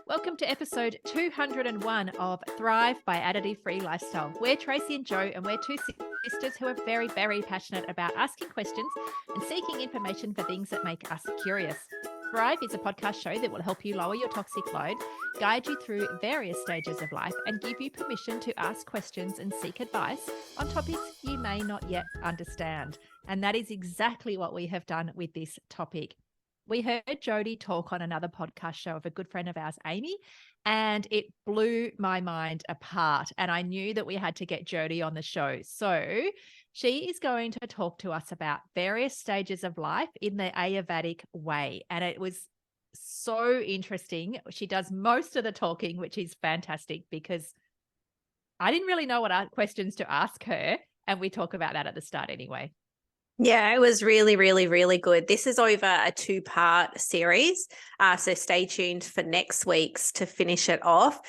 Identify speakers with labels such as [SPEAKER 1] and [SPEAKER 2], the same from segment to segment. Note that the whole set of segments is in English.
[SPEAKER 1] Welcome to episode 201 of Thrive by Additive-Free Lifestyle. We're Tracey and Jo, and we're two sisters who are very, very passionate about asking questions and seeking information for things that make us curious. Thrive is a podcast show that will help you lower your toxic load, guide you through various stages of life, and give you permission to ask questions and seek advice on topics you may not yet understand. And that is exactly what we have done with this topic. We heard Jodie talk on another podcast show of a good friend of ours, Amy, and it blew my mind apart. And I knew that we had to get Jodie on the show. So she is going to talk to us about various stages of life in the Ayurvedic way. And it was so interesting. She does most of the talking, which is fantastic because I didn't really know what questions to ask her. And we talk about that at the start anyway.
[SPEAKER 2] Yeah, it was really, really, really good. This is over a 2-part series, so stay tuned for next week's to finish it off.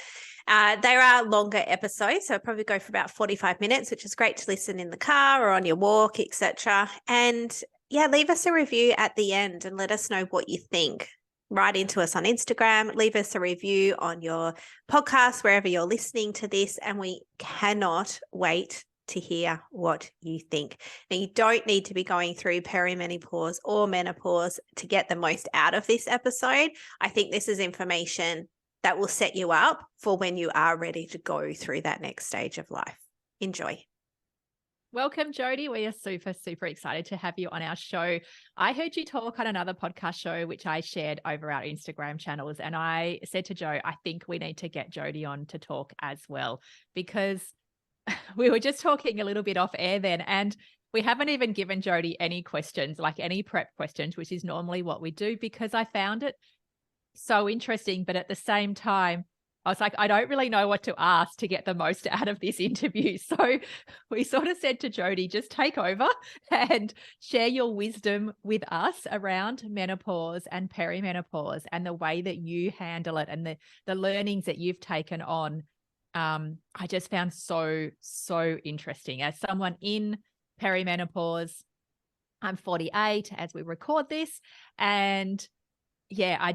[SPEAKER 2] There are longer episodes, so probably go for about 45 minutes, which is great to listen in the car or on your walk, etc. And yeah, leave us a review at the end and let us know what you think. Write into us on Instagram, leave us a review on your podcast, wherever you're listening to this, and we cannot wait to hear what you think. Now, you don't need to be going through perimenopause or menopause to get the most out of this episode. I think this is information that will set you up for when you are ready to go through that next stage of life. Enjoy.
[SPEAKER 1] Welcome, Jodie. We are super, super excited to have you on our show. I heard you talk on another podcast show, which I shared over our Instagram channels. And I said to Jo, I think we need to get Jodie on to talk as well, because we were just talking a little bit off air then, and we haven't even given Jodie any questions, like any prep questions, which is normally what we do, because I found it so interesting. But at the same time, I was like, I don't really know what to ask to get the most out of this interview. So we sort of said to Jodie, just take over and share your wisdom with us around menopause and perimenopause and the way that you handle it and the learnings that you've taken on. I just found so interesting. As someone in perimenopause, I'm 48 as we record this. And yeah,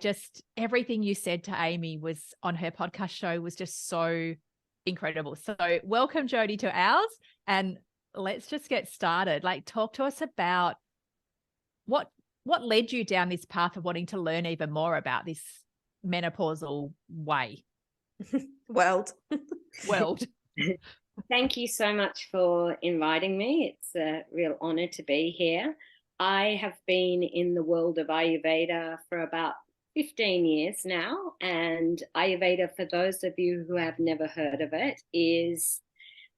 [SPEAKER 1] everything you said to Amy was on her podcast show was just so incredible. So welcome, Jodie, to ours. And let's just get started. Like, talk to us about what led you down this path of wanting to learn even more about this menopausal way.
[SPEAKER 2] World.
[SPEAKER 3] Thank you so much for inviting me. It's a real honor to be here. I have been in the world of Ayurveda for about 15 years now. And Ayurveda, for those of you who have never heard of it, is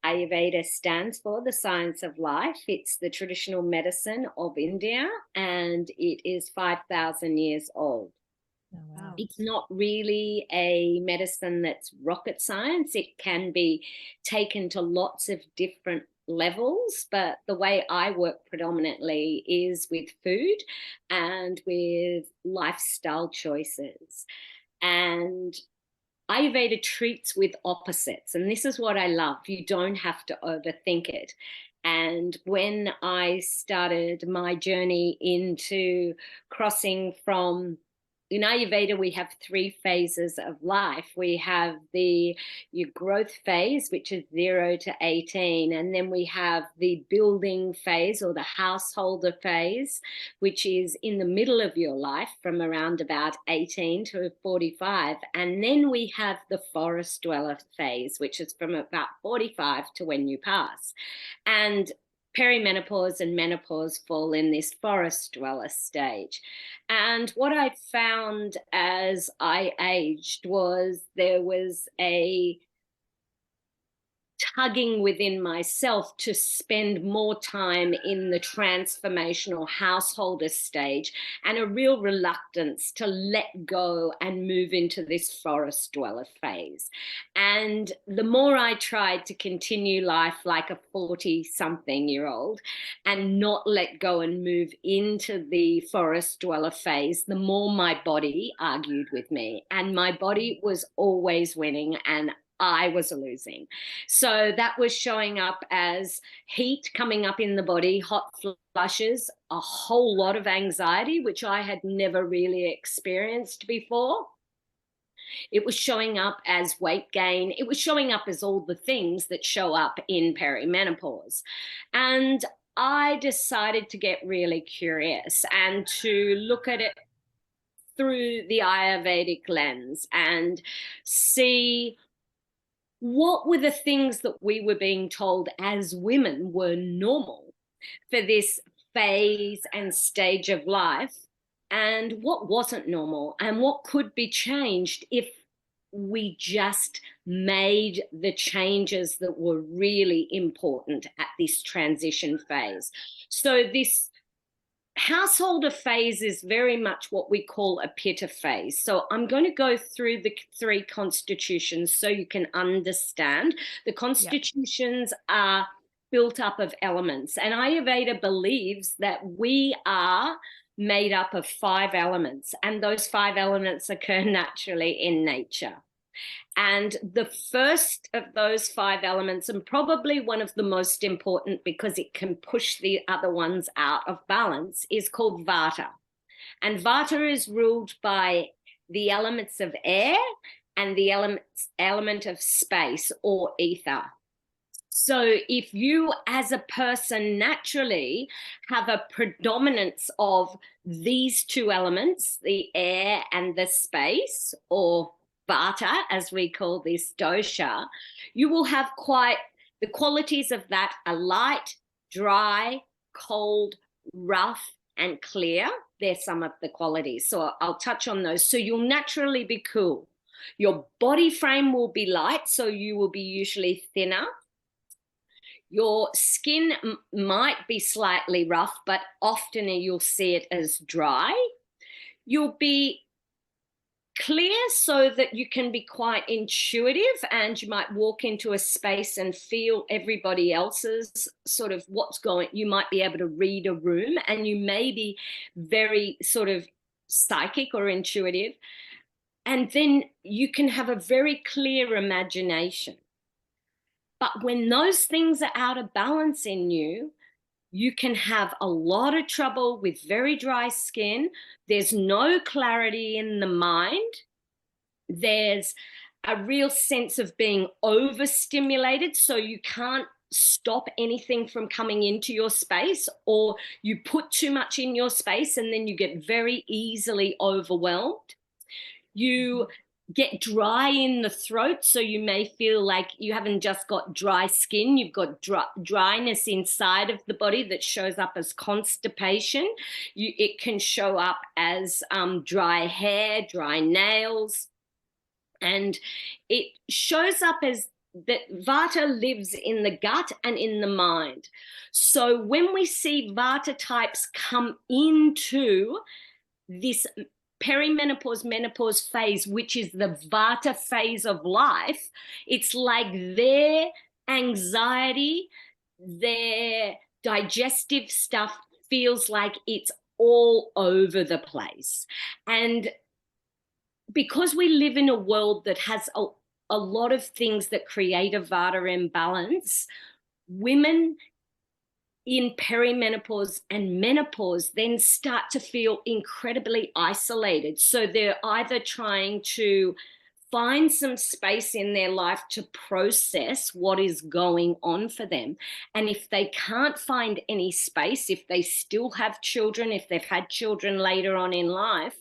[SPEAKER 3] Ayurveda stands for the science of life. It's the traditional medicine of India, and it is 5,000 years old.
[SPEAKER 1] Oh, wow.
[SPEAKER 3] It's not really a medicine that's rocket science. It can be taken to lots of different levels, but the way I work predominantly is with food and with lifestyle choices. And Ayurveda treats with opposites, and this is what I love. You don't have to overthink it. And when I started my journey into crossing from, in Ayurveda, we have 3 phases of life. We have your growth phase, which is 0 to 18. And then we have the building phase or the householder phase, which is in the middle of your life from around about 18 to 45. And then we have the forest dweller phase, which is from about 45 to when you pass. And perimenopause and menopause fall in this forest dweller stage. And what I found as I aged was there was a tugging within myself to spend more time in the transformational householder stage and a real reluctance to let go and move into this forest dweller phase. And the more I tried to continue life like a 40-something-year-old and not let go and move into the forest dweller phase, the more my body argued with me. And my body was always winning and I was losing. So that was showing up as heat coming up in the body, hot flushes, a whole lot of anxiety, which I had never really experienced before. It was showing up as weight gain. It was showing up as all the things that show up in perimenopause. And I decided to get really curious and to look at it through the Ayurvedic lens and see what were the things that we were being told as women were normal for this phase and stage of life, and what wasn't normal, and what could be changed if we just made the changes that were really important at this transition phase. So this householder phase is very much what we call a pitta phase. So I'm going to go through the 3 constitutions so you can understand. The constitutions are built up of elements, and Ayurveda believes that we are made up of 5 elements, and those 5 elements occur naturally in nature. And the first of those 5 elements, and probably one of the most important because it can push the other ones out of balance, is called Vata. And Vata is ruled by the elements of air and the element of space or ether. So if you as a person naturally have a predominance of these 2 elements, the air and the space, or Vata, as we call this dosha, you will have quite the qualities of that are light, dry, cold, rough, and clear. They're some of the qualities. So I'll touch on those. So you'll naturally be cool. Your body frame will be light, so you will be usually thinner. Your skin might be slightly rough, but often you'll see it as dry. You'll be clear so that you can be quite intuitive, and you might walk into a space and feel everybody else's sort of what's going. You might be able to read a room, and you may be very sort of psychic or intuitive. And then you can have a very clear imagination. But when those things are out of balance in you, you can have a lot of trouble with very dry skin. There's no clarity in the mind. There's a real sense of being overstimulated, so you can't stop anything from coming into your space, or you put too much in your space and then you get very easily overwhelmed. You get dry in the throat, so you may feel like you haven't just got dry skin, you've got dryness inside of the body that shows up as constipation. It can show up as dry hair, dry nails, and it shows up as that Vata lives in the gut and in the mind. So when we see Vata types come into this perimenopause, menopause phase, which is the Vata phase of life, it's like their anxiety, their digestive stuff feels like it's all over the place. And because we live in a world that has a lot of things that create a Vata imbalance, women in perimenopause and menopause then start to feel incredibly isolated. So they're either trying to find some space in their life to process what is going on for them. And if they can't find any space, if they still have children, if they've had children later on in life,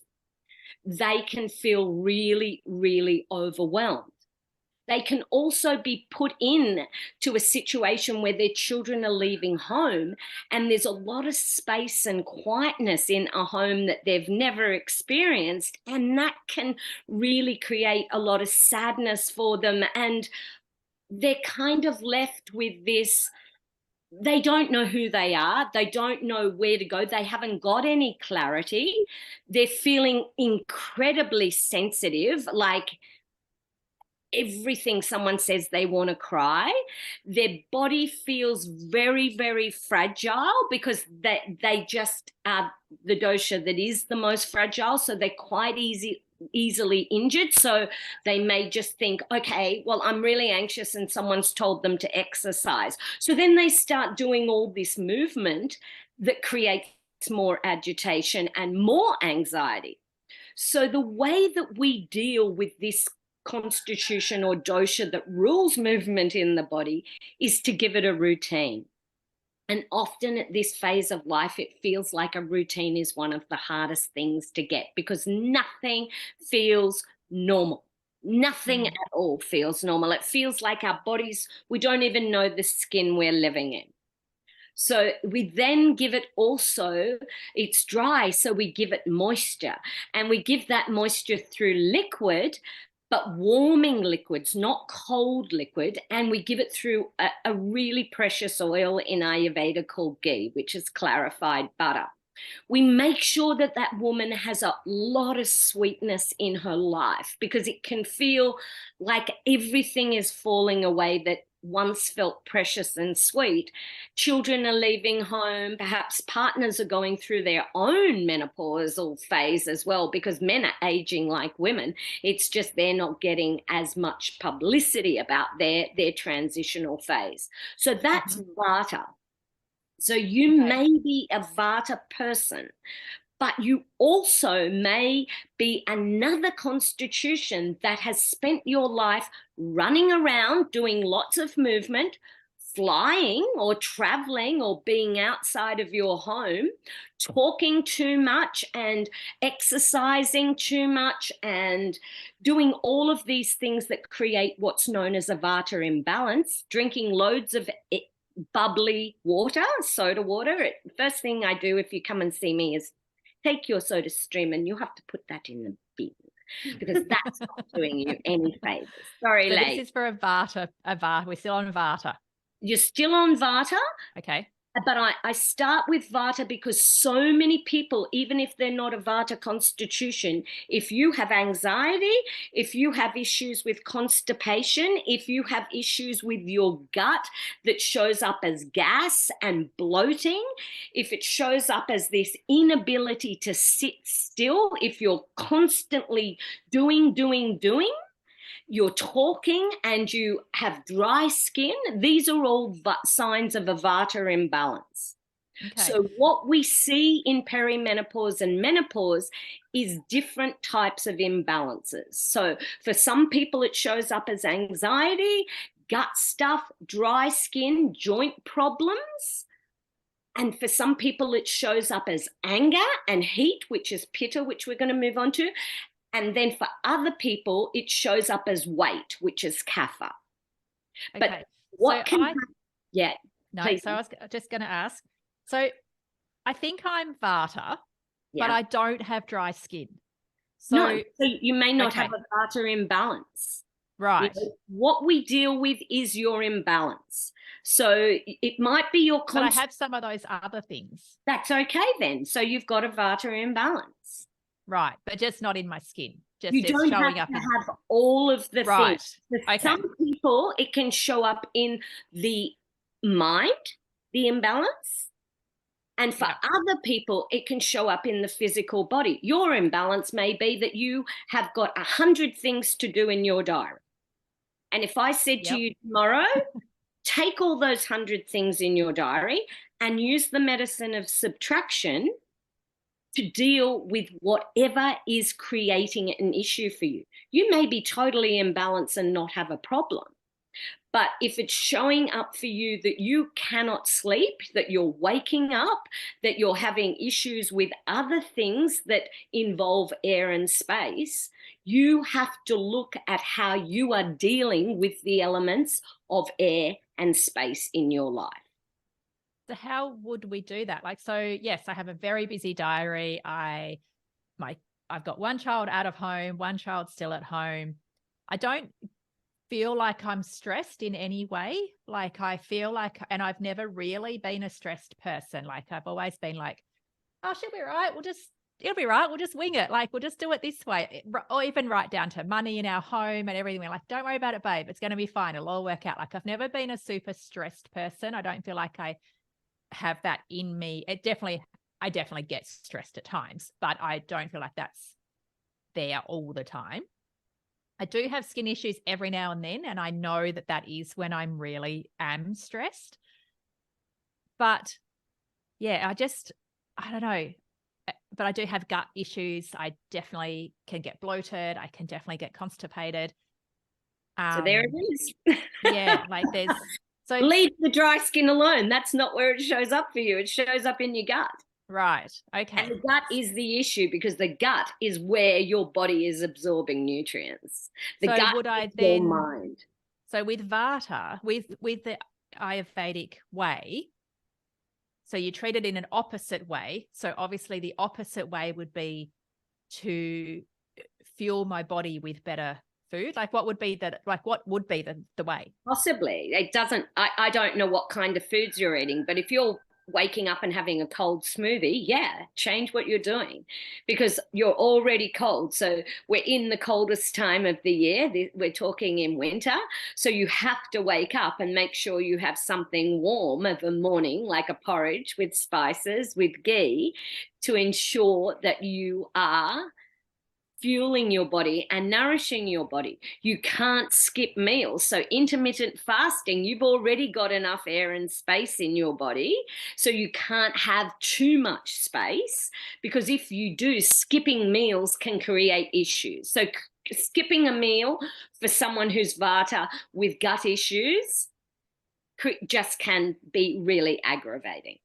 [SPEAKER 3] they can feel really, really overwhelmed. They can also be put in to a situation where their children are leaving home, and there's a lot of space and quietness in a home that they've never experienced, and that can really create a lot of sadness for them. And they're kind of left with this, they don't know who they are. They don't know where to go. They haven't got any clarity. They're feeling incredibly sensitive, like everything someone says they want to cry. Their body feels very, very fragile because they just are the dosha that is the most fragile. So they're quite easily injured. So they may just think, okay, well, I'm really anxious and someone's told them to exercise. So then they start doing all this movement that creates more agitation and more anxiety. So the way that we deal with this constitution or dosha that rules movement in the body is to give it a routine. And often at this phase of life, it feels like a routine is one of the hardest things to get, because nothing feels normal. Nothing at all feels normal. It feels like our bodies, we don't even know the skin we're living in. So we then give it also, it's dry, so we give it moisture. And we give that moisture through liquid, but warming liquids, not cold liquid. And we give it through a really precious oil in Ayurveda called ghee, which is clarified butter. We make sure that that woman has a lot of sweetness in her life, because it can feel like everything is falling away that once felt precious and sweet. Children are leaving home. Perhaps partners are going through their own menopausal phase as well, because men are aging like women. It's just they're not getting as much publicity about their transitional phase. So that's Vata. So you may be a Vata person, but you also may be another constitution that has spent your life running around, doing lots of movement, flying or traveling or being outside of your home, talking too much and exercising too much and doing all of these things that create what's known as a Vata imbalance, drinking loads of bubbly water, soda water. First thing I do if you come and see me is take your soda stream and you have to put that in the bin, because that's not doing you any favors. Sorry,
[SPEAKER 1] So
[SPEAKER 3] lady.
[SPEAKER 1] this is for a Vata. We're still on Vata.
[SPEAKER 3] You're still on Vata.
[SPEAKER 1] Okay.
[SPEAKER 3] But I start with Vata because so many people, even if they're not a Vata constitution, if you have anxiety, if you have issues with constipation, if you have issues with your gut that shows up as gas and bloating, if it shows up as this inability to sit still, if you're constantly doing, you're talking and you have dry skin, these are all signs of a Vata imbalance. Okay. So what we see in perimenopause and menopause is different types of imbalances. So for some people, it shows up as anxiety, gut stuff, dry skin, joint problems. And for some people, it shows up as anger and heat, which is pitta, which we're going to move on to. And then for other people, it shows up as weight, which is kapha.
[SPEAKER 1] Okay.
[SPEAKER 3] But what
[SPEAKER 1] so
[SPEAKER 3] can
[SPEAKER 1] No,
[SPEAKER 3] please.
[SPEAKER 1] So I was just going to ask. So I think I'm Vata,
[SPEAKER 3] Yeah.
[SPEAKER 1] but I don't have dry skin.
[SPEAKER 3] So you may not have a Vata imbalance.
[SPEAKER 1] Right.
[SPEAKER 3] You know, what we deal with is your imbalance. So it might be your
[SPEAKER 1] But I have some of those other things.
[SPEAKER 3] That's okay then. So you've got a Vata imbalance.
[SPEAKER 1] Right, but just not in my skin. Just
[SPEAKER 3] you don't
[SPEAKER 1] showing
[SPEAKER 3] have
[SPEAKER 1] up
[SPEAKER 3] to have all of the things. For
[SPEAKER 1] Okay.
[SPEAKER 3] some people, it can show up in the mind, the imbalance. And for other people, it can show up in the physical body. Your imbalance may be that you have got 100 things to do in your diary. And if I said to you tomorrow, take all those 100 things in your diary and use the medicine of subtraction to deal with whatever is creating an issue for you. You may be totally imbalanced and not have a problem. But if it's showing up for you that you cannot sleep, that you're waking up, that you're having issues with other things that involve air and space, you have to look at how you are dealing with the elements of air and space in your life.
[SPEAKER 1] So how would we do that? Yes, I have a very busy diary. I've got one child out of home, one child still at home. I don't feel like I'm stressed in any way. I feel like, and I've never really been a stressed person. I've always been like, oh, she'll be right. It'll be right. We'll just wing it. We'll just do it this way. Or even right down to money in our home and everything. We're like, don't worry about it, babe. It's going to be fine. It'll all work out. I've never been a super stressed person. I don't feel like I have that in me. I definitely get stressed at times, but I don't feel like that's there all the time. I do have skin issues every now and then, and I know that that is when I'm really am stressed. But yeah, I don't know. but I do have gut issues. I definitely can get bloated. I can definitely get constipated.
[SPEAKER 3] So there it is.
[SPEAKER 1] Yeah, like there's so
[SPEAKER 3] leave the dry skin alone. That's not where it shows up for you. It shows up in your gut.
[SPEAKER 1] right. Okay.
[SPEAKER 3] And the gut is the issue because the gut is where your body is absorbing nutrients. The
[SPEAKER 1] So
[SPEAKER 3] gut
[SPEAKER 1] would I
[SPEAKER 3] is your
[SPEAKER 1] then
[SPEAKER 3] mind.
[SPEAKER 1] So with Vata, with the Ayurvedic way, so you treat it in an opposite way. So obviously the opposite way would be to fuel my body with better food. Like what would be the way?
[SPEAKER 3] Possibly. It doesn't, I don't know what kind of foods you're eating, but if you're waking up and having a cold smoothie, yeah, change what you're doing because you're already cold. So we're in the coldest time of the year. We're talking in winter. So you have to wake up and make sure you have something warm of a morning, like a porridge with spices, with ghee, to ensure that you are fueling your body and nourishing your body. You can't skip meals. So intermittent fasting, you've already got enough air and space in your body. So you can't have too much space because if you do, skipping meals can create issues. So skipping a meal for someone who's Vata with gut issues just can be really aggravating.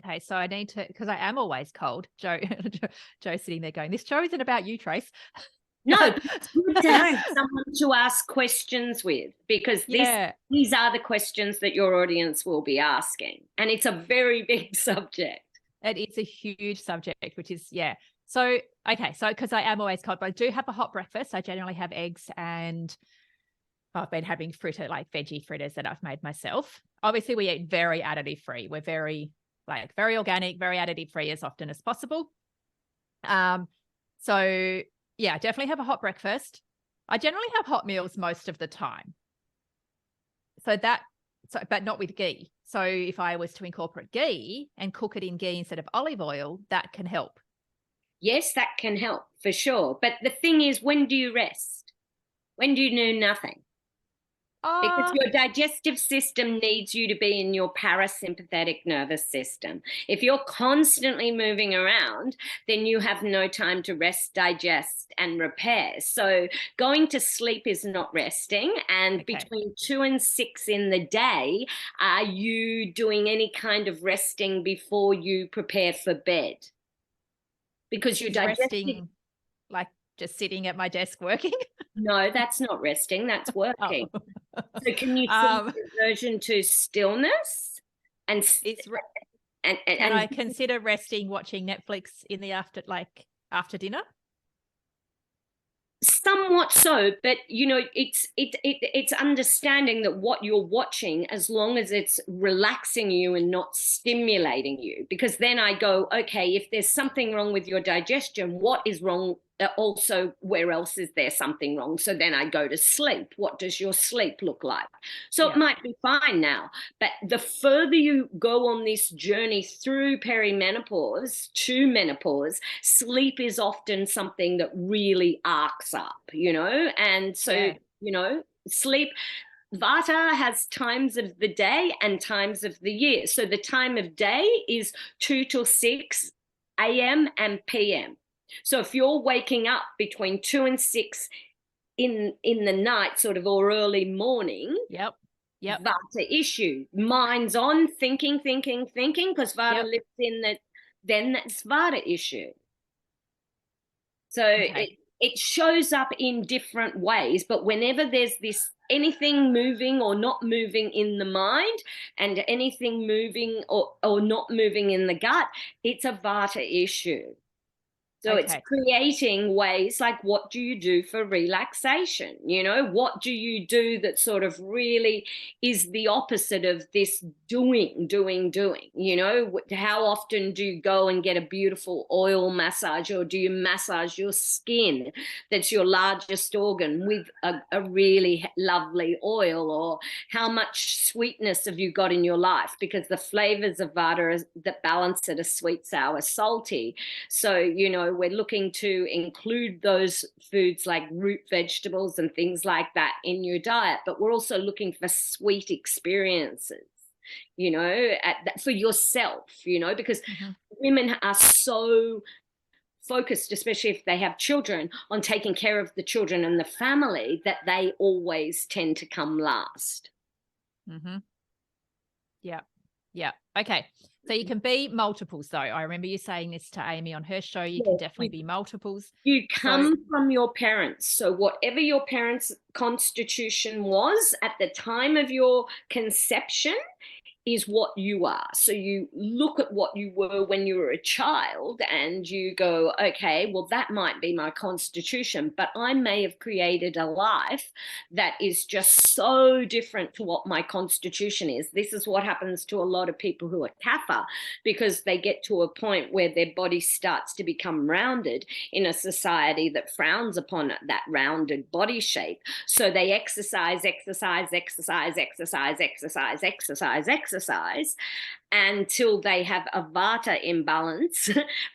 [SPEAKER 1] Okay, so I need to, because I am always cold. Joe's sitting there going, "This show isn't about you, Trace."
[SPEAKER 3] No, it's good to have someone to ask questions with because these are the questions that your audience will be asking. And it's a very big subject.
[SPEAKER 1] It's a huge subject, which is, So, okay, so because I am always cold, but I do have a hot breakfast. I generally have eggs and I've been having like veggie fritters that I've made myself. Obviously, we eat very additive-free. We're very organic, very additive-free as often as possible. So yeah, definitely have a hot breakfast. I generally have hot meals most of the time. But not with ghee. So if I was to incorporate ghee and cook it in ghee instead of olive oil, that can help.
[SPEAKER 3] Yes, that can help for sure. But the thing is, when do you rest? When do you do nothing? Because your digestive system needs you to be in your parasympathetic nervous system. If you're constantly moving around, then you have no time to rest, digest, and repair. So going to sleep is not resting. And between 2 and 6 in the day, are you doing any kind of resting before you prepare for bed? Because you're
[SPEAKER 1] resting, like just sitting at my desk working.
[SPEAKER 3] No, that's not resting. That's working. So can you see aversion to stillness? And can
[SPEAKER 1] I consider resting watching Netflix in the after dinner?
[SPEAKER 3] Somewhat so, but it's understanding that what you're watching, as long as it's relaxing you and not stimulating you, because then I go, okay, if there's something wrong with your digestion, what is wrong? Also, where else is there something wrong? So then I go to sleep. What does your sleep look like? So it might be fine now, but the further you go on this journey through perimenopause to menopause, sleep is often something that really arcs up, and so, sleep. Vata has times of the day and times of the year. So the time of day is 2 till 6 a.m. and p.m. So if you're waking up between 2 and 6 in the night, sort of, or early morning,
[SPEAKER 1] Yep.
[SPEAKER 3] Vata issue. Mind's on, thinking, because Vata lives in that, then that's Vata issue. So it shows up in different ways, but whenever there's this anything moving or not moving in the mind and anything moving or not moving in the gut, it's a Vata issue. So it's creating ways like, what do you do for relaxation? What do you do that sort of really is the opposite of this doing? How often do you go and get a beautiful oil massage, or do you massage your skin, that's your largest organ, with a really lovely oil? Or how much sweetness have you got in your life? Because the flavors of Vata that balance it are sweet, sour, salty. So, we're looking to include those foods like root vegetables and things like that in your diet, but we're also looking for sweet experiences, for yourself, because women are so focused, especially if they have children, on taking care of the children and the family, that they always tend to come last.
[SPEAKER 1] Mm-hmm. Yeah. Yeah. Okay. So you can be multiples though. I remember you saying this to Amy on her show. You can definitely be multiples.
[SPEAKER 3] You come from your parents. So whatever your parents' constitution was at the time of your conception is what you are. So you look at what you were when you were a child and you go, okay, well, that might be my constitution, but I may have created a life that is just so different to what my constitution is. This is what happens to a lot of people who are kapha, because they get to a point where their body starts to become rounded in a society that frowns upon that rounded body shape. So they exercise until they have a vata imbalance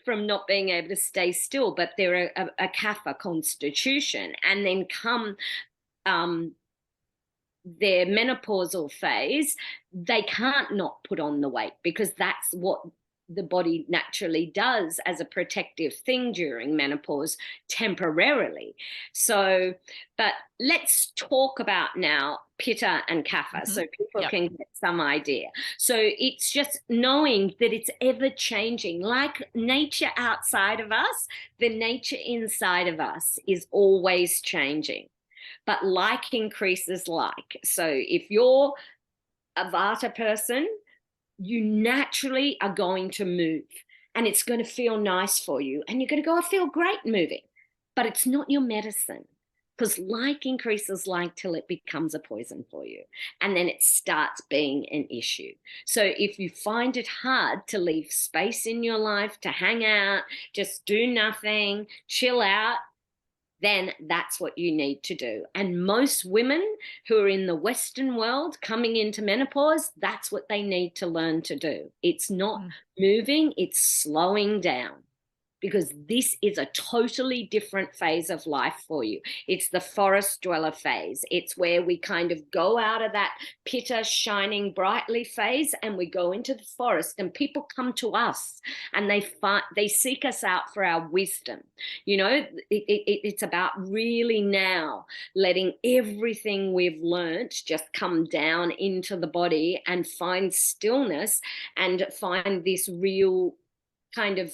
[SPEAKER 3] from not being able to stay still, but they're a kapha constitution. And then come their menopausal phase, they can't not put on the weight, because that's what the body naturally does as a protective thing during menopause temporarily. So, but let's talk about now pitta and kapha, so people can get some idea. So it's just knowing that it's ever changing. Like nature outside of us, the nature inside of us is always changing. But like increases like. So if you're a vata person, you naturally are going to move, and it's going to feel nice for you, and you're going to go, I feel great moving. But it's not your medicine, because like increases like till it becomes a poison for you, and then it starts being an issue. So if you find it hard to leave space in your life, to hang out, just do nothing, chill out, then that's what you need to do. And most women who are in the Western world coming into menopause, that's what they need to learn to do. It's not moving, it's slowing down, because this is a totally different phase of life for you. It's the forest dweller phase. It's where we kind of go out of that pitta shining brightly phase and we go into the forest, and people come to us and they seek us out for our wisdom. You know, it's about really now letting everything we've learnt just come down into the body and find stillness and find this real kind of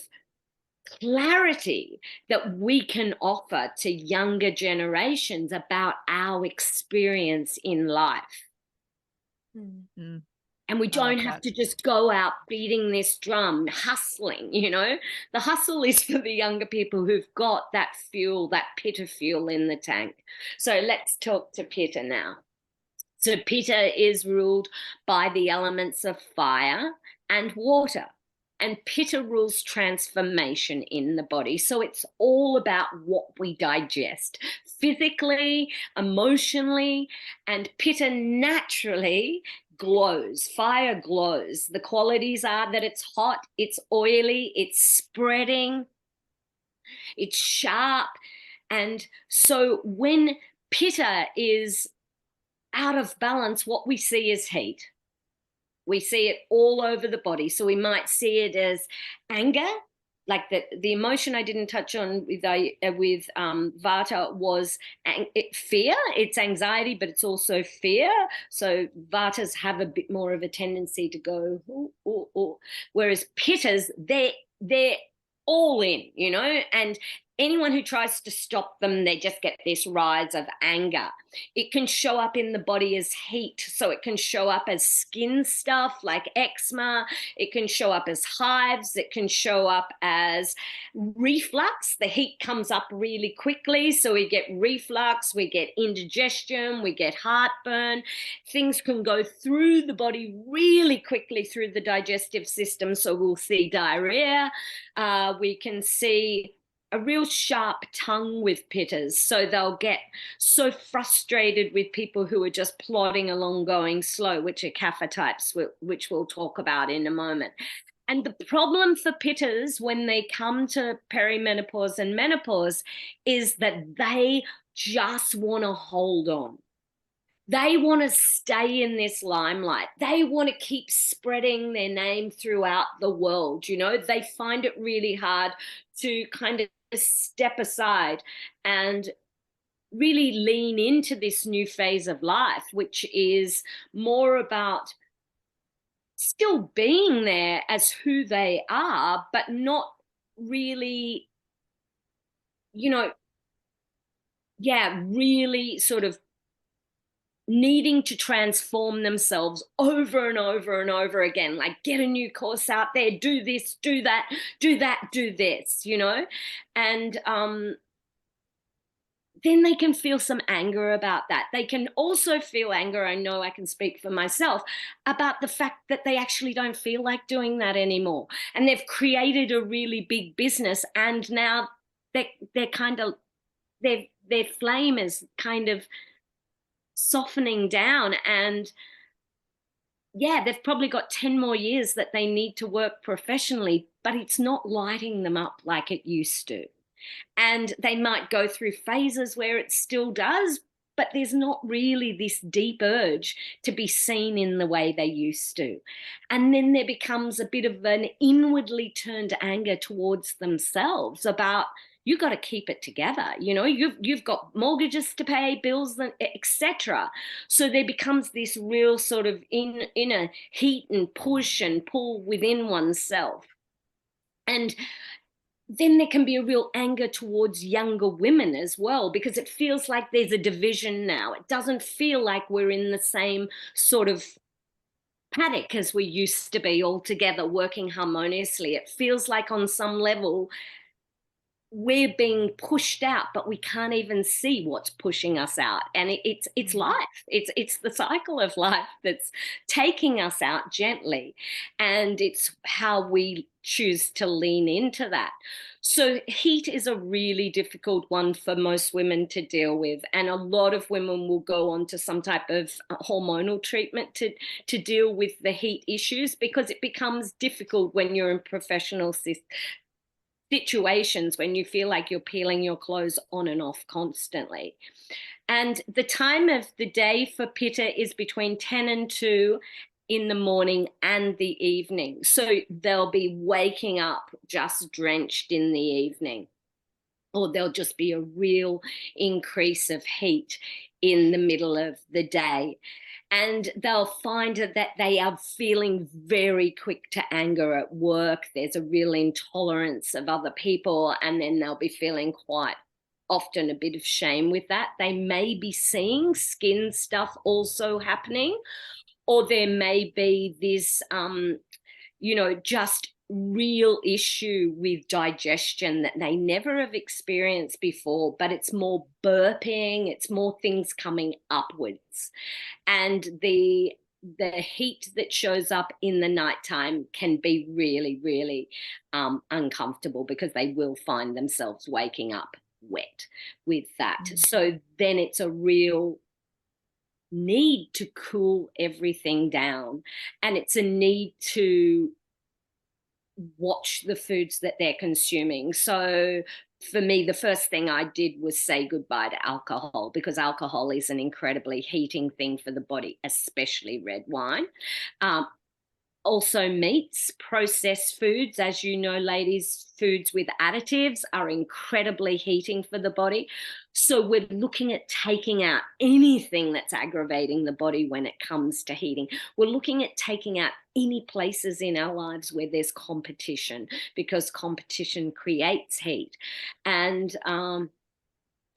[SPEAKER 3] clarity that we can offer to younger generations about our experience in life. And we don't have to just go out beating this drum, hustling, you know. The hustle is for the younger people who've got that fuel, that pitta fuel in the tank. So let's talk to pitta now. So pitta is ruled by the elements of fire and water. And pitta rules transformation in the body. So it's all about what we digest physically, emotionally, and pitta naturally glows. Fire glows. The qualities are that it's hot, it's oily, it's spreading, it's sharp. And so when pitta is out of balance, what we see is heat. We see it all over the body. So we might see it as anger, like the emotion I didn't touch on with Vata was fear. It's anxiety, but it's also fear. So Vatas have a bit more of a tendency to go, ooh, ooh, ooh. Whereas Pittas, they're all in, you know, and anyone who tries to stop them, they just get this rise of anger. It can show up in the body as heat. So it can show up as skin stuff like eczema. It can show up as hives. It can show up as reflux. The heat comes up really quickly. So we get reflux, we get indigestion, we get heartburn. Things can go through the body really quickly through the digestive system. So we'll see diarrhea. We can see a real sharp tongue with pittas. So they'll get so frustrated with people who are just plodding along going slow, which are kapha types, which we'll talk about in a moment. And the problem for pittas when they come to perimenopause and menopause is that they just want to hold on. they want to stay in this limelight. They want to keep spreading their name throughout the world. You know, they find it really hard to kind of step aside and really lean into this new phase of life, which is more about still being there as who they are, but not really, you know, really sort of needing to transform themselves over and over and over again, like get a new course out there, do this, do that, do that, do this, you know? And then they can feel some anger about that. They can also feel anger, I know I can speak for myself, about the fact that they actually don't feel like doing that anymore. And they've created a really big business, and now they're kind of, their flame is kind of softening down, and they've probably got 10 more years that they need to work professionally, but it's not lighting them up like it used to. And they might go through phases where it still does, but there's not really this deep urge to be seen in the way they used to. And then there becomes a bit of an inwardly turned anger towards themselves about, you got to keep it together. You know, you've got mortgages to pay, bills, etc. So there becomes this real sort of inner heat and push and pull within oneself. And then there can be a real anger towards younger women as well, because it feels like there's a division now. It doesn't feel like we're in the same sort of paddock as we used to be, all together working harmoniously. It feels like on some level we're being pushed out, but we can't even see what's pushing us out. And it's life. It's the cycle of life that's taking us out gently. And it's how we choose to lean into that. So heat is a really difficult one for most women to deal with. And a lot of women will go on to some type of hormonal treatment to deal with the heat issues, because it becomes difficult when you're in professional situations when you feel like you're peeling your clothes on and off constantly. And the time of the day for Pitta is between 10 and 2 in the morning and the evening. So they'll be waking up just drenched in the evening, or there'll just be a real increase of heat in the middle of the day. And they'll find that they are feeling very quick to anger at work. There's a real intolerance of other people, and then they'll be feeling quite often a bit of shame with that. They may be seeing skin stuff also happening, or there may be this, just real issue with digestion that they never have experienced before, but it's more burping, it's more things coming upwards. And the heat that shows up in the nighttime can be really, really uncomfortable, because they will find themselves waking up wet with that. Mm-hmm. So then it's a real need to cool everything down, and it's a need to watch the foods that they're consuming. So for me, the first thing I did was say goodbye to alcohol, because alcohol is an incredibly heating thing for the body, especially red wine. Also meats, processed foods. As you know, ladies, foods with additives are incredibly heating for the body. So we're looking at taking out anything that's aggravating the body when it comes to heating. We're looking at taking out any places in our lives where there's competition, because competition creates heat. And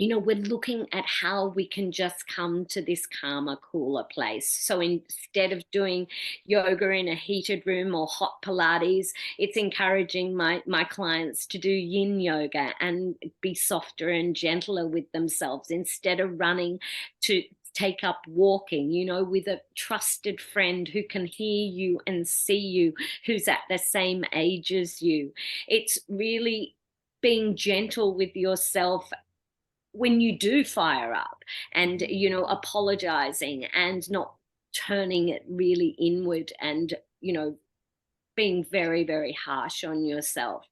[SPEAKER 3] we're looking at how we can just come to this calmer, cooler place. So instead of doing yoga in a heated room or hot Pilates, it's encouraging my clients to do yin yoga and be softer and gentler with themselves, instead of running to take up walking, with a trusted friend who can hear you and see you, who's at the same age as you. It's really being gentle with yourself when you do fire up, and apologizing and not turning it really inward, and being very, very harsh on yourself.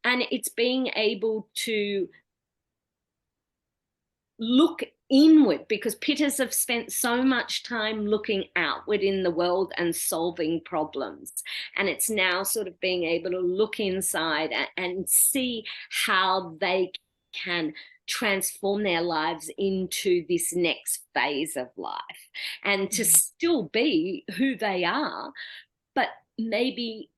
[SPEAKER 3] And it's being able to look inward, because Pittas have spent so much time looking outward in the world and solving problems. And it's now sort of being able to look inside and see how they can transform their lives into this next phase of life, and to still be who they are, but maybe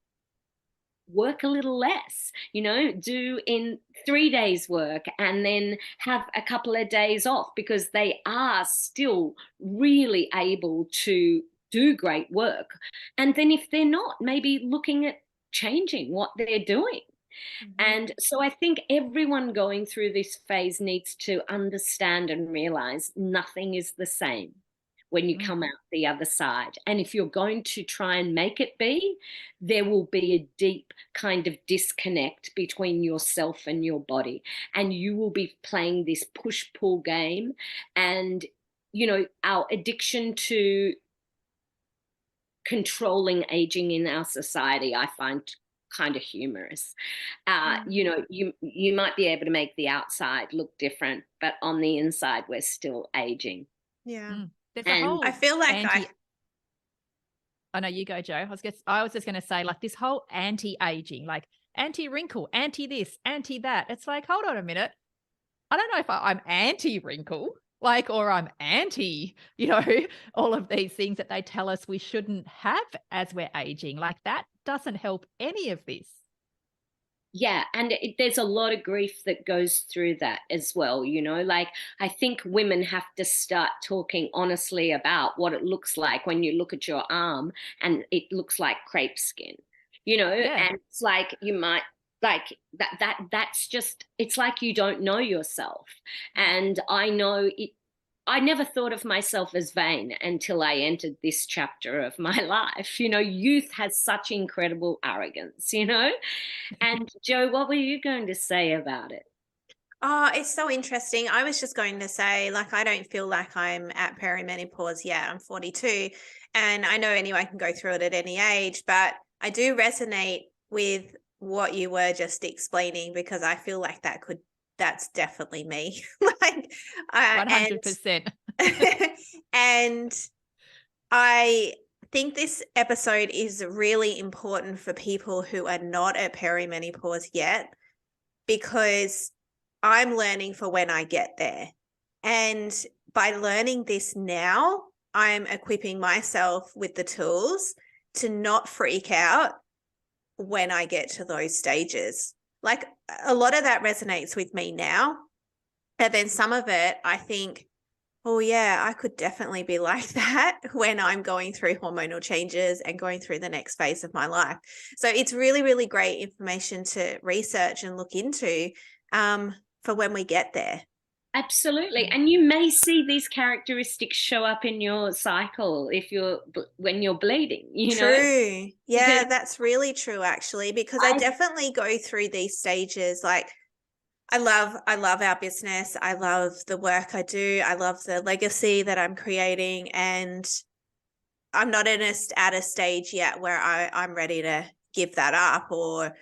[SPEAKER 3] work a little less, do in 3 days work and then have a couple of days off, because they are still really able to do great work. And then if they're not, maybe looking at changing what they're doing. And so I think everyone going through this phase needs to understand and realize nothing is the same when you come out the other side. And if you're going to try and make it be, there will be a deep kind of disconnect between yourself and your body. And you will be playing this push-pull game. And, our addiction to controlling aging in our society, I find kind of humorous. You might be able to make the outside look different, but on the inside we're still aging.
[SPEAKER 1] There's a whole
[SPEAKER 2] I feel like
[SPEAKER 1] Oh no, you go, Joe. I was just going to say, like, this whole anti-aging, like anti-wrinkle, anti-this, anti-that. It's like, hold on a minute. I don't know if I'm anti-wrinkle, or I'm anti, all of these things that they tell us we shouldn't have as we're aging. Like, that doesn't help any of this.
[SPEAKER 3] Yeah, and there's a lot of grief that goes through that as well, I think women have to start talking honestly about what it looks like when you look at your arm and it looks like crepe skin, and it's like you might that's just, it's like you don't know yourself. And I know I never thought of myself as vain until I entered this chapter of my life. Youth has such incredible arrogance, And Joe, what were you going to say about it?
[SPEAKER 2] Oh, it's so interesting. I was just going to say, I don't feel like I'm at perimenopause yet. I'm 42, and I know anyone can go through it at any age, but I do resonate with what you were just explaining, because I feel like that's definitely me.
[SPEAKER 1] 100%.
[SPEAKER 2] And I think this episode is really important for people who are not at perimenopause yet, because I'm learning for when I get there. And by learning this now, I'm equipping myself with the tools to not freak out when I get to those stages. A lot of that resonates with me now. And then some of it, I think, oh yeah, I could definitely be like that when I'm going through hormonal changes and going through the next phase of my life. So it's really, really great information to research and look into for when we get there.
[SPEAKER 3] Absolutely. And you may see these characteristics show up in your cycle when you're bleeding,
[SPEAKER 2] True. Yeah, that's really true, actually, because I definitely go through these stages. I love our business. I love the work I do. I love the legacy that I'm creating. And I'm not at a stage yet where I'm ready to give that up or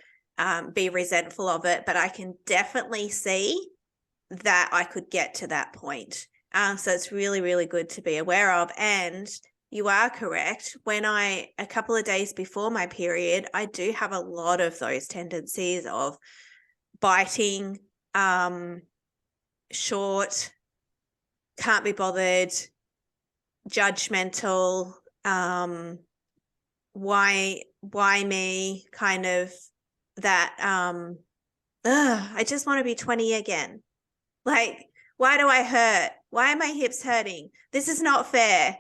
[SPEAKER 2] be resentful of it. But I can definitely see that I could get to that point. So it's really, really good to be aware of. And you are correct. A couple of days before my period, I do have a lot of those tendencies of biting, short, can't be bothered, judgmental, why me, kind of that, I just want to be 20 again. Why do I hurt? Why are my hips hurting? This is not fair.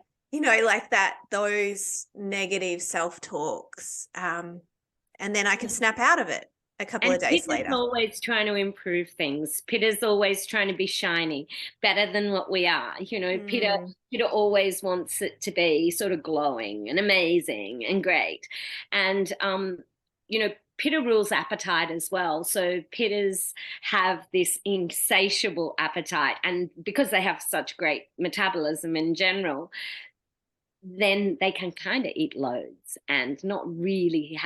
[SPEAKER 2] Those negative self-talks. And then I can snap out of it a couple of days later.
[SPEAKER 3] Pitter's always trying to improve things. Pitter's always trying to be shiny, better than what we are. Pitter always wants it to be sort of glowing and amazing and great. And, Pitter rules appetite as well. So pitters have this insatiable appetite. And because they have such great metabolism in general, then they can kind of eat loads and not really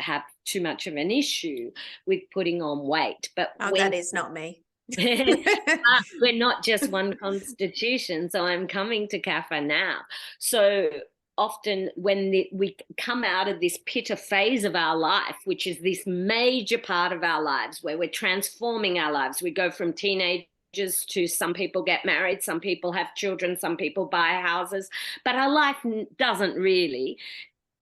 [SPEAKER 3] have too much of an issue with putting on weight. But
[SPEAKER 2] that is not me.
[SPEAKER 3] We're not just one constitution, so I'm coming to Kapha now. So often when we come out of this pitta phase of our life, which is this major part of our lives where we're transforming our lives, we go from teenagers to some people get married, some people have children, some people buy houses, but our life doesn't really,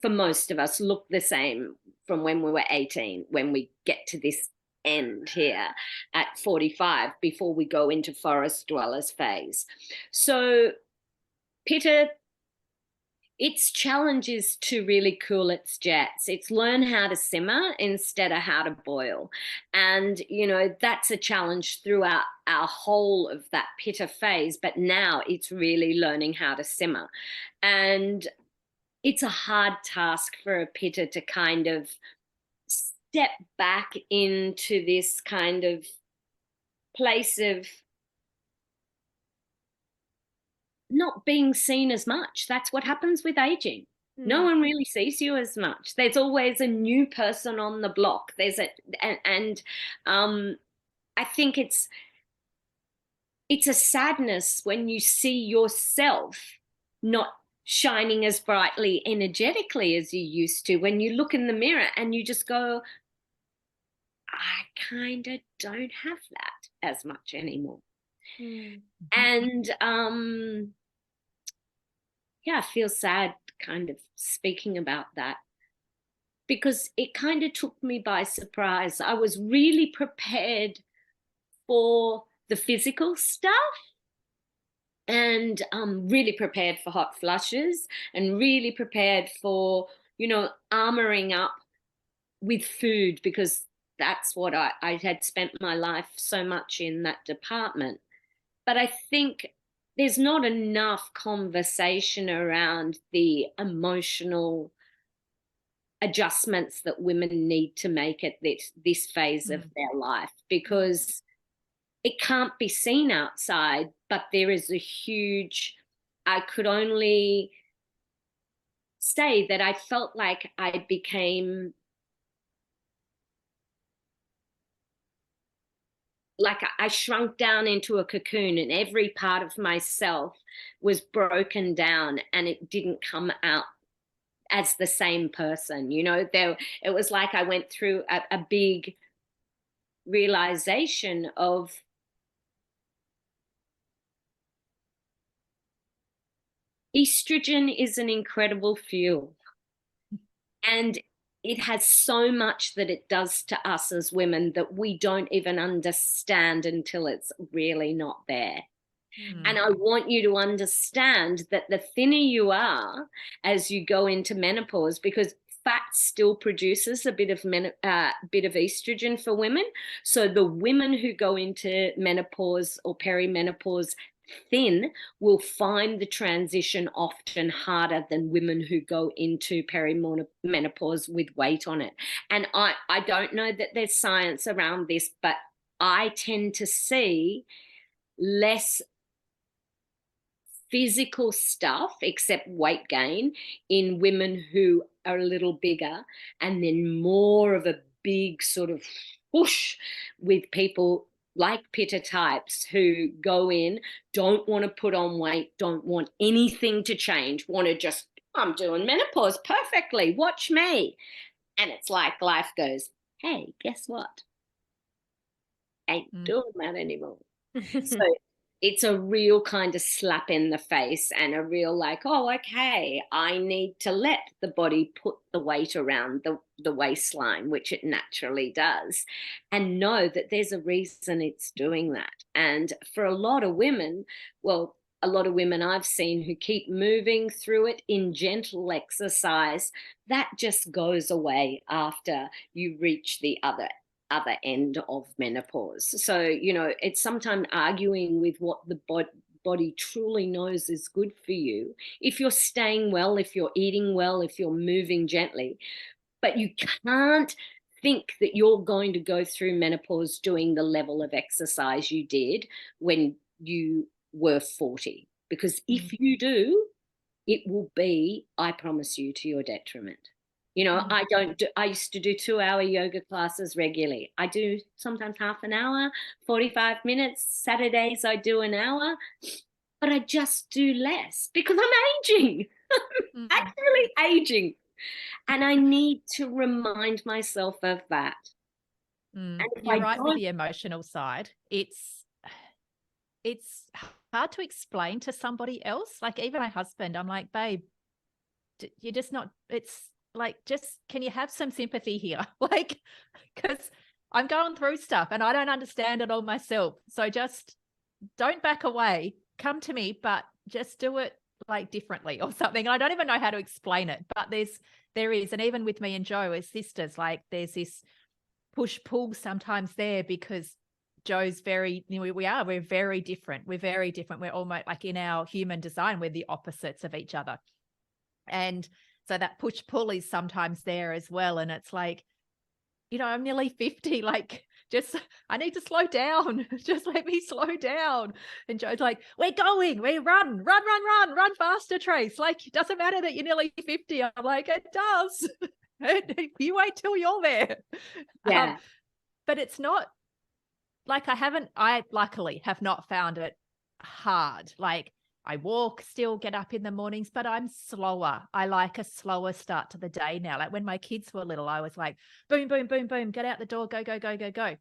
[SPEAKER 3] for most of us, look the same from when we were 18, when we get to this end here at 45 before we go into forest dwellers phase. So pitta, its challenge is to really cool its jets. It's learn how to simmer instead of how to boil. And, you know, that's a challenge throughout our whole of that pitta phase, but now it's really learning how to simmer. And it's a hard task for a pitta to kind of step back into this kind of place of not being seen as much. That's what happens with aging. No one really sees you as much. There's always a new person on the block. I think it's a sadness when you see yourself not shining as brightly energetically as you used to, when you look in the mirror and you just go, I kind of don't have that as much anymore. And yeah, I feel sad kind of speaking about that, because it kind of took me by surprise. I was really prepared for the physical stuff, and really prepared for hot flushes, and really prepared for, you know, armoring up with food, because that's what I had spent my life so much in that department. But I think there's not enough conversation around the emotional adjustments that women need to make at this phase of their life, because it can't be seen outside, but there is a huge, I could only say that I felt like I became like I shrunk down into a cocoon, and every part of myself was broken down, and it didn't come out as the same person. You know, it was like I went through a big realization of estrogen is an incredible fuel, and it has so much that it does to us as women that we don't even understand until it's really not there. And I want you to understand that the thinner you are as you go into menopause, because fat still produces a bit of estrogen for women. So the women who go into menopause or perimenopause thin will find the transition often harder than women who go into perimenopause with weight on it. And I don't know that there's science around this, but I tend to see less physical stuff except weight gain in women who are a little bigger, and then more of a big sort of whoosh with people like pitta types who go in, don't want to put on weight, don't want anything to change, want to just, I'm doing menopause perfectly, watch me. And it's like life goes, hey, guess what? Ain't doing that anymore. So it's a real kind of slap in the face, and a real like, oh, okay, I need to let the body put the weight around the waistline, which it naturally does, and know that there's a reason it's doing that. And for a lot of women, well, a lot of women I've seen who keep moving through it in gentle exercise, that just goes away after you reach the other end of menopause. So, you know, it's sometimes arguing with what the body truly knows is good for you. If you're staying well, if you're eating well, if you're moving gently, but you can't think that you're going to go through menopause doing the level of exercise you did when you were 40. Because if you do, it will be, I promise you, to your detriment. I used to do 2-hour yoga classes regularly. I do sometimes half an hour, 45 minutes. Saturdays I do an hour, but I just do less because I'm aging.
[SPEAKER 1] Mm.
[SPEAKER 3] Actually aging. And I need to remind myself of that. And if
[SPEAKER 1] You're
[SPEAKER 3] I
[SPEAKER 1] right with
[SPEAKER 3] don't,
[SPEAKER 1] the emotional side. It's hard to explain to somebody else. Like even my husband, I'm like, babe, you're just not, it's like, just, can you have some sympathy here? Like, because I'm going through stuff and I don't understand it all myself. So just don't back away, come to me, but just do it like differently or something. I don't even know how to explain it, but there is. And even with me and Joe as sisters, like there's this push pull sometimes there because Joe's very, we're very different. We're very different. We're almost like in our human design, we're the opposites of each other. And so that push pull is sometimes there as well. And it's like, I'm nearly 50, like I need to slow down. Just let me slow down. And Joe's like, we run faster, Trace. Like, it doesn't matter that you're nearly 50. I'm like, it does. You wait till you're there.
[SPEAKER 3] yeah.
[SPEAKER 1] But it's not like I luckily have not found it hard. Like I walk, still get up in the mornings, but I'm slower. I like a slower start to the day now. Like when my kids were little, I was like, boom, boom, boom, boom, get out the door, go, go, go, go, go.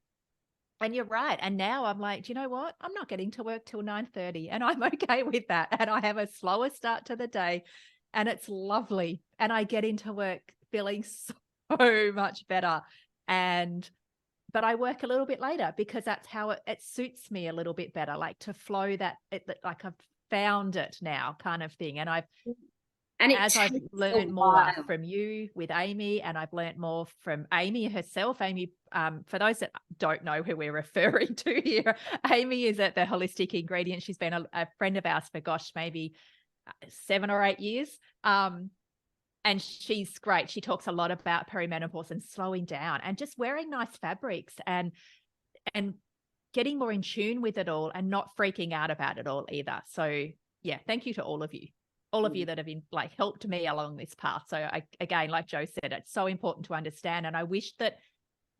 [SPEAKER 1] And you're right. And now I'm like, do you know what? I'm not getting to work till 9:30 and I'm okay with that. And I have a slower start to the day and it's lovely. And I get into work feeling so much better. But I work a little bit later because that's how it suits me a little bit better, like to flow like I've found it now kind of thing. And I've learned more from you with Amy, and I've learned more from Amy herself. Amy, for those that don't know who we're referring to here, Amy is at the Holistic Ingredient. She's been a friend of ours for, maybe 7 or 8 years. And she's great. She talks a lot about perimenopause and slowing down and just wearing nice fabrics and getting more in tune with it all and not freaking out about it all either. So yeah, thank you to all of you that have been like helped me along this path. So again, like Joe said, it's so important to understand. And I wish that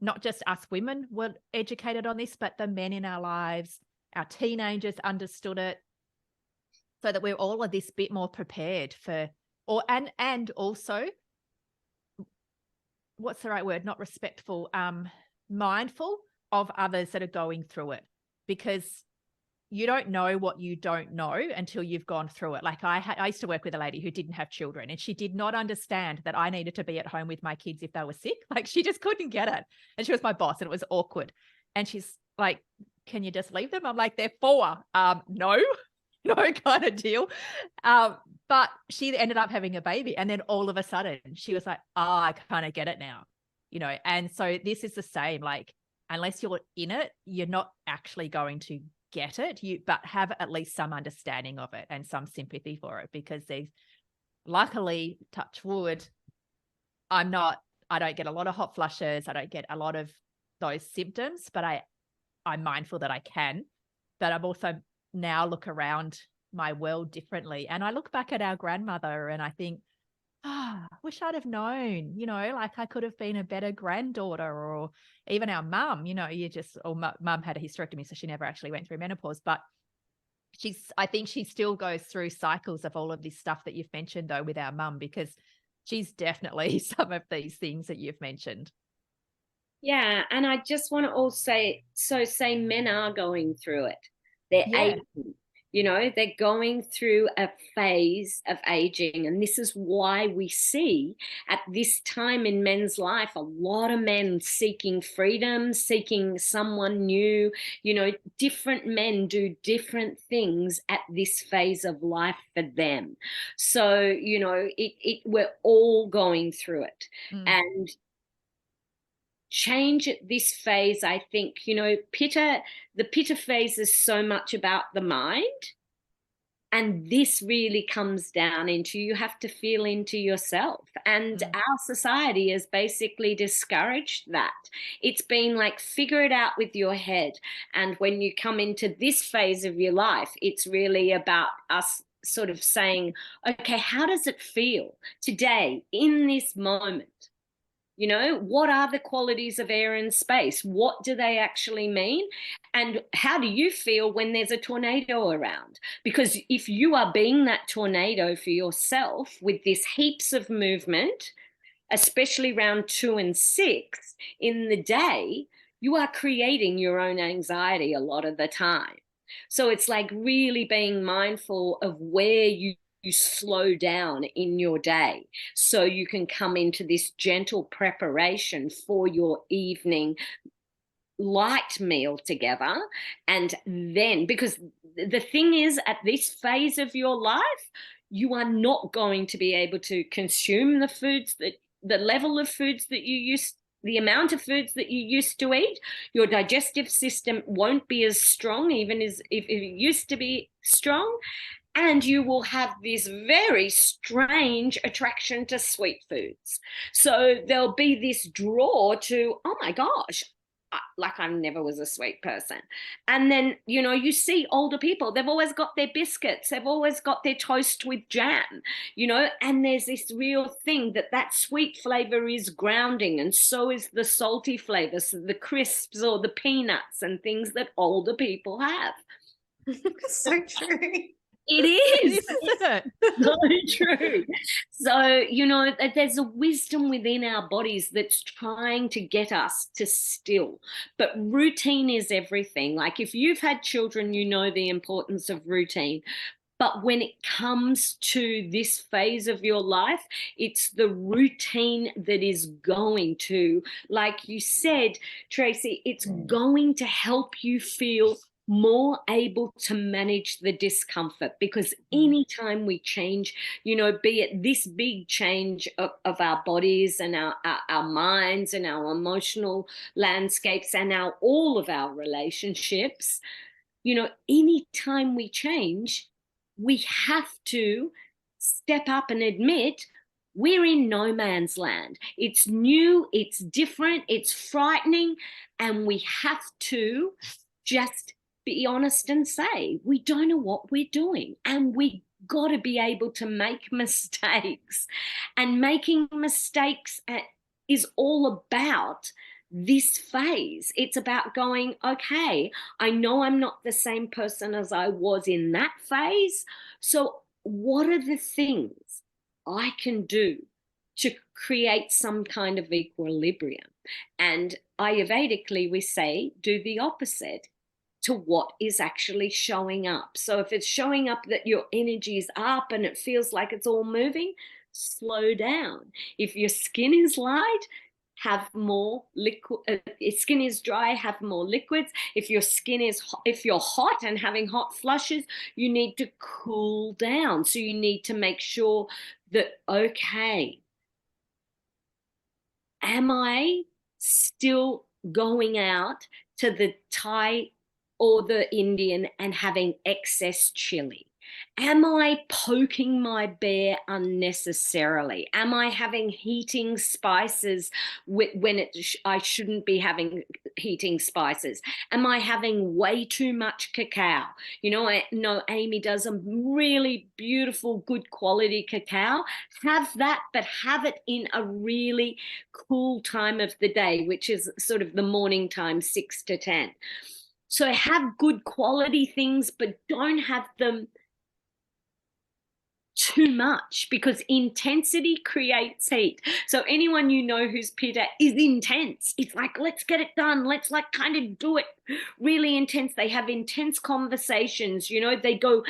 [SPEAKER 1] not just us women were educated on this, but the men in our lives, our teenagers understood it so that we're all a this bit more prepared for, and also, what's the right word? Not respectful, mindful of others that are going through it, because you don't know what you don't know until you've gone through it. Like I used to work with a lady who didn't have children, and she did not understand that I needed to be at home with my kids if they were sick. Like she just couldn't get it. And she was my boss and it was awkward. And she's like, can you just leave them? I'm like, they're 4. No. Kind of deal. But she ended up having a baby. And then all of a sudden she was like, I kind of get it now, and so this is the same, like, unless you're in it, you're not actually going to get it, but have at least some understanding of it and some sympathy for it, because luckily, touch wood, I don't get a lot of hot flushes. I don't get a lot of those symptoms, but I'm mindful that I can, but I'm also now look around my world differently. And I look back at our grandmother and I think, wish I'd have known, like I could have been a better granddaughter. Or even our mum, mum had a hysterectomy, so she never actually went through menopause, but I think she still goes through cycles of all of this stuff that you've mentioned though with our mum, because she's definitely some of these things that you've mentioned.
[SPEAKER 3] Yeah. And I just want to also say men are going through it. They're aging, they're going through a phase of aging. And this is why we see at this time in men's life, a lot of men seeking freedom, seeking someone new. Different men do different things at this phase of life for them. So, we're all going through it. And change at this phase, I think, the pitta phase is so much about the mind, and this really comes down into, you have to feel into yourself, and our society has basically discouraged that. It's been like, figure it out with your head, and when you come into this phase of your life, it's really about us sort of saying, okay, how does it feel today in this moment? You know, what are the qualities of air and space? What do they actually mean? And how do you feel when there's a tornado around? Because if you are being that tornado for yourself with this heaps of movement, especially round 2 and 6 in the day, you are creating your own anxiety a lot of the time. So it's like really being mindful of where you slow down in your day so you can come into this gentle preparation for your evening light meal together. And then, because the thing is, at this phase of your life, you are not going to be able to consume the foods that the level of foods that you used, the amount of foods that you used to eat. Your digestive system won't be as strong, even as if it used to be strong. And you will have this very strange attraction to sweet foods. So there'll be this draw to, oh my gosh, like I never was a sweet person. And then, you know, you see older people, they've always got their biscuits, they've always got their toast with jam, you know, and there's this real thing that sweet flavor is grounding, and so is the salty flavor, so the crisps or the peanuts and things that older people have.
[SPEAKER 2] So true.
[SPEAKER 3] It is.
[SPEAKER 1] Isn't it?
[SPEAKER 3] So true. So, you know, there's a wisdom within our bodies that's trying to get us to still. But routine is everything. Like if you've had children, you know the importance of routine. But when it comes to this phase of your life, it's the routine that is going to, like you said, Tracey, it's going to help you feel more able to manage the discomfort. Because anytime we change, you know, be it this big change of our bodies and our minds and our emotional landscapes and all of our relationships, you know, anytime we change, we have to step up and admit we're in no man's land. It's new, it's different, it's frightening, and we have to just be honest and say we don't know what we're doing, and we got to be able to make mistakes. And making mistakes is all about this phase. It's about going, okay, I know I'm not the same person as I was in that phase, so what are the things I can do to create some kind of equilibrium? And Ayurvedically, we say do the opposite to what is actually showing up. So if it's showing up that your energy is up and it feels like it's all moving, slow down. If your skin is light, have more liquid. If skin is dry, have more liquids. If your skin is if you're hot and having hot flushes, you need to cool down. So you need to make sure that, okay, am I still going out to the Thai or the Indian and having excess chili? Am I poking my bear unnecessarily? Am I having heating spices when I shouldn't be having heating spices? Am I having way too much cacao? You know, I know Amy does a really beautiful, good quality cacao. Have that, but have it in a really cool time of the day, which is sort of the morning time, 6 to 10. So have good quality things, but don't have them too much, because intensity creates heat. So anyone you know who's pitta is intense. It's like, let's get it done. Let's like kind of do it really intense. They have intense conversations, you know, they go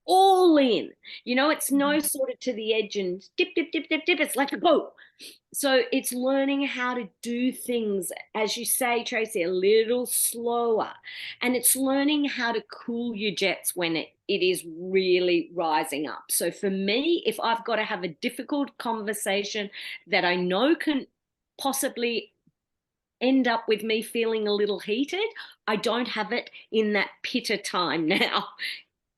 [SPEAKER 3] all in, you know, it's no sort of to the edge and dip, dip, dip, dip, dip. It's like a go. So it's learning how to do things, as you say, Tracey, a little slower. And it's learning how to cool your jets when it is really rising up. So for me, if I've got to have a difficult conversation that I know can possibly end up with me feeling a little heated, I don't have it in that pitta time now,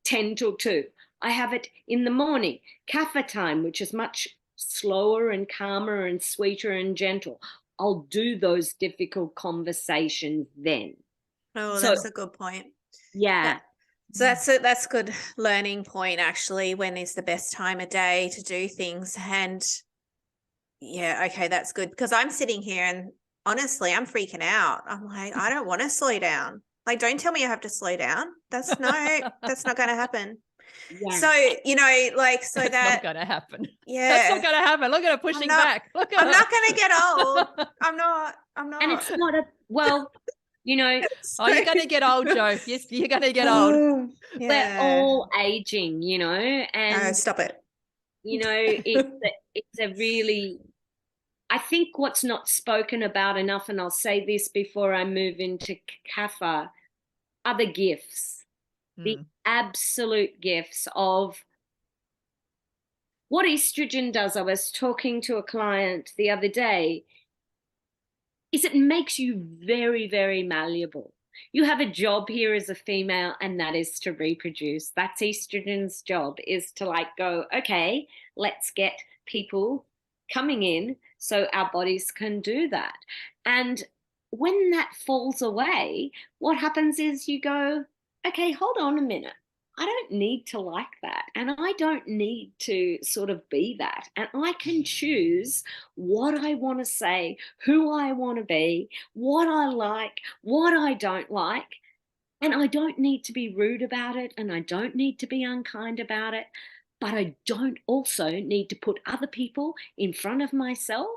[SPEAKER 3] 10 till 2. I have it in the morning, kapha time, which is much slower and calmer and sweeter and gentle. I'll do those difficult conversations then.
[SPEAKER 2] Oh, that's a good point.
[SPEAKER 3] Yeah.
[SPEAKER 2] So that's a good learning point, actually. When is the best time of day to do things? And yeah, okay, that's good, because I'm sitting here and honestly, I'm freaking out. I'm like, I don't want to slow down. Like, don't tell me I have to slow down. That's not going to happen.
[SPEAKER 3] Yeah.
[SPEAKER 2] So, like, so
[SPEAKER 1] That's
[SPEAKER 2] that
[SPEAKER 1] not going to happen.
[SPEAKER 2] Yeah,
[SPEAKER 1] That's not going to happen. Look at her pushing back. Look at
[SPEAKER 2] I'm
[SPEAKER 1] her.
[SPEAKER 2] not going to get old. I'm not.
[SPEAKER 3] And it's not
[SPEAKER 1] Oh, you're going to get old, Jo. Yes, you're going to get old.
[SPEAKER 3] We're all aging, and
[SPEAKER 2] stop it.
[SPEAKER 3] it's a really, I think what's not spoken about enough, and I'll say this before I move into Kapha, are the gifts, the absolute gifts of what estrogen does. I was talking to a client the other day, is it makes you very, very malleable. You have a job here as a female, and that is to reproduce. That's estrogen's job, is to go, okay, let's get people coming in so our bodies can do that. And when that falls away, what happens is you go, okay, hold on a minute. I don't need to like that. And I don't need to sort of be that. And I can choose what I want to say, who I want to be, what I like, what I don't like. And I don't need to be rude about it. And I don't need to be unkind about it. But I don't also need to put other people in front of myself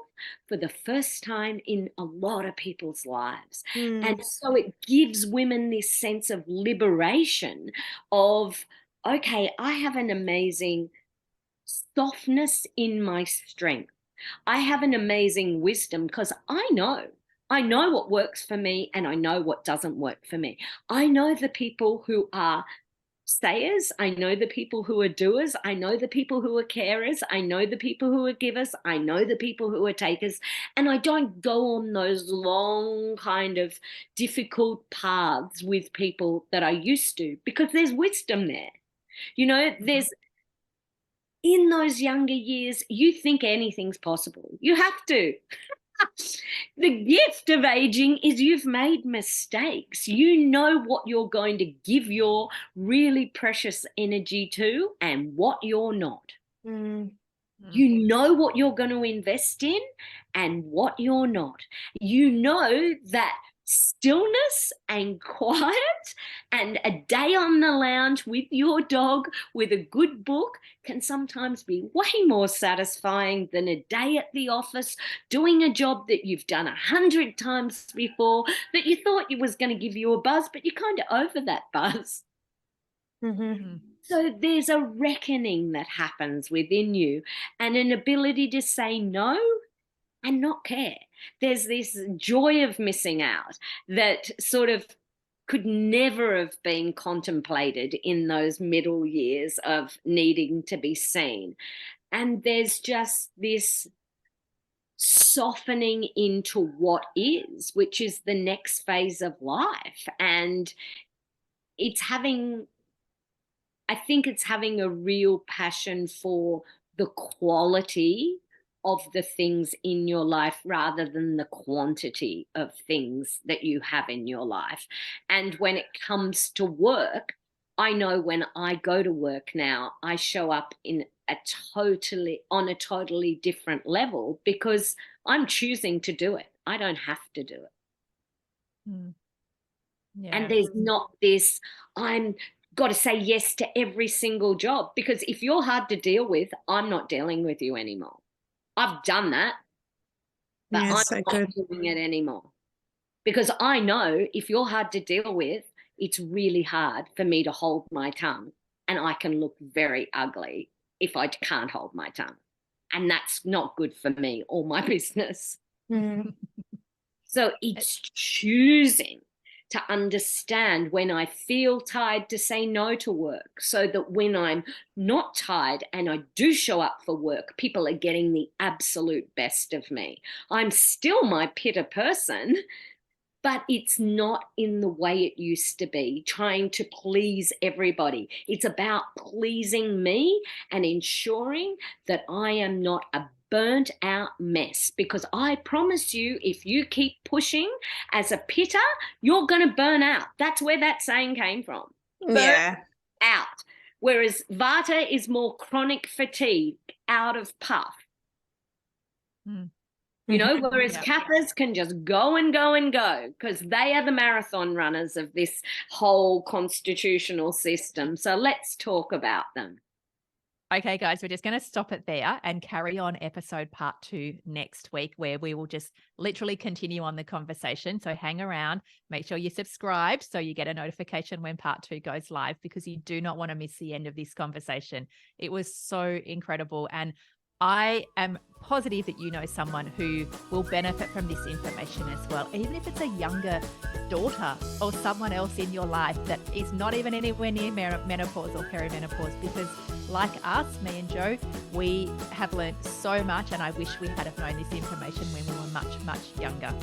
[SPEAKER 3] for the first time in a lot of people's lives. And so it gives women this sense of liberation of, okay, I have an amazing softness in my strength. I have an amazing wisdom, because I know what works for me and I know what doesn't work for me. I know the people who are sayers, I know the people who are doers, I know the people who are carers, I know the people who are givers, I know the people who are takers, and I don't go on those long kind of difficult paths with people that I used to, because there's wisdom there. There's, in those younger years, you think anything's possible. You have to. The gift of aging is you've made mistakes. You know what you're going to give your really precious energy to and what you're not. You know what you're going to invest in and what you're not. You know that stillness and quiet and a day on the lounge with your dog with a good book can sometimes be way more satisfying than a day at the office doing a job that you've done 100 times before, that you thought it was going to give you a buzz, but you're kind of over that buzz. So there's a reckoning that happens within you and an ability to say no and not care. There's this joy of missing out that sort of could never have been contemplated in those middle years of needing to be seen. And there's just this softening into what is, which is the next phase of life. And I think it's having a real passion for the quality of the things in your life rather than the quantity of things that you have in your life. And when it comes to work, I know when I go to work now, I show up on a totally different level, because I'm choosing to do it. I don't have to do it. Yeah. And there's not this, I'm got to say yes to every single job, because if you're hard to deal with, I'm not dealing with you anymore. I've done that, but I'm not doing it anymore, because I know if you're hard to deal with, it's really hard for me to hold my tongue, and I can look very ugly if I can't hold my tongue, and that's not good for me or my business. So it's choosing to understand when I feel tired to say no to work, so that when I'm not tired and I do show up for work, people are getting the absolute best of me. I'm still my pitter person, but it's not in the way it used to be, trying to please everybody. It's about pleasing me and ensuring that I am not a burnt out mess, because I promise you, if you keep pushing as a pitter, you're going to burn out. That's where that saying came from.
[SPEAKER 2] Yeah.
[SPEAKER 3] Out. Whereas Vata is more chronic fatigue, out of puff. You know, whereas Kathas can just go and go and go because they are the marathon runners of this whole constitutional system. So let's talk about them.
[SPEAKER 1] Okay, guys, we're just going to stop it there and carry on episode part 2 next week, where we will just literally continue on the conversation. So hang around, make sure you subscribe so you get a notification when part 2 goes live, because you do not want to miss the end of this conversation. It was so incredible. And I am positive that you know someone who will benefit from this information as well, even if it's a younger daughter or someone else in your life that is not even anywhere near menopause or perimenopause, because like us, me and Joe, we have learned so much, and I wish we had have known this information when we were much, much younger.